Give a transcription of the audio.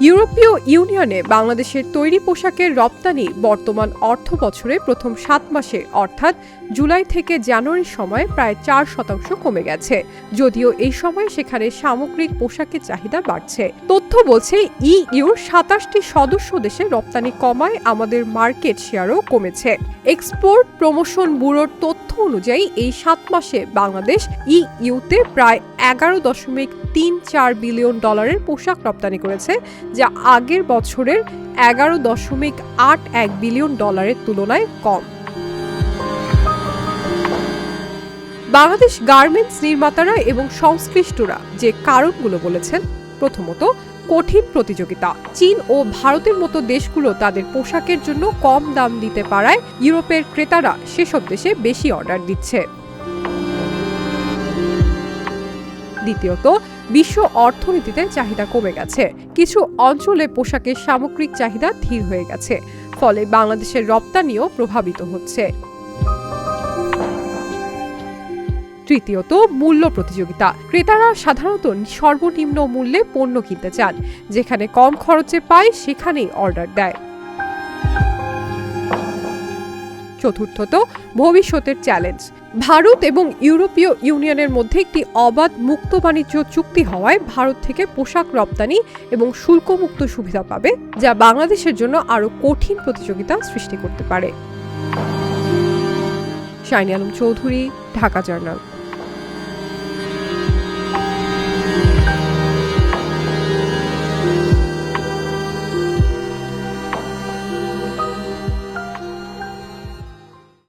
ইউরোপীয় ইউনিয়নে বাংলাদেশের তৈরি পোশাকের রপ্তানি বর্তমান অর্থ বছরে প্রথম 7 মাসে অর্থাৎ জুলাই থেকে জানুয়ারির সময় প্রায় 4% কমে গেছে। যদিও এই সময় সেখানে সামগ্রিক পোশাকের চাহিদা বাড়ছে। তথ্য বলছে ইইউর 27টি সদস্য দেশে রপ্তানি কমায় আমাদের মার্কেট শেয়ারও কমেছে। এক্সপোর্ট প্রমোশন ব্যুরোর তথ্য অনুযায়ী এই 7 মাসে বাংলাদেশ ইইউতে প্রায় 11.34 বিলিয়ন ডলারের পোশাক রপ্তানি করেছে, যা আগের বছরের 11.81 বিলিয়ন ডলারের তুলনায় কম। বাংলাদেশ গার্মেন্টস নির্মাতারা এবং সংশ্লিষ্টরা যে কারণগুলো বলেছেন, প্রথমত কঠিন প্রতিযোগিতা। চীন ও ভারতের মতো দেশগুলো তাদের পোশাকের জন্য কম দাম দিতে পারায় ইউরোপের ক্রেতারা সেসব দেশে বেশি অর্ডার দিচ্ছে। দ্বিতীয়ত, বিশ্ব অর্থনীতিতে চাহিদা কমে গেছে। কিছু অঞ্চলে পোশাকের সামগ্রিক চাহিদা ধীর হয়ে গেছে, ফলে বাংলাদেশের রপ্তানিও প্রভাবিত হচ্ছে। তৃতীয়ত, মূল্য প্রতিযোগিতা। ক্রেতারা সাধারণত সর্বনিম্ন মূল্যে পণ্য কিনতে চান, যেখানে কম খরচে পায় সেখানেই অর্ডার দেয়। চতুর্থত, ভবিষ্যতের চ্যালেঞ্জ। ভারত এবং ইউরোপীয় ইউনিয়নের মধ্যে একটি অবাধ মুক্ত বাণিজ্য চুক্তি হওয়ায় ভারত থেকে পোশাক রপ্তানি এবং শুল্কমুক্ত সুবিধা পাবে, যা বাংলাদেশের জন্য আরও কঠিন প্রতিযোগিতা সৃষ্টি করতে পারে। Shiny Alam Chowdhury, Dhaka journal.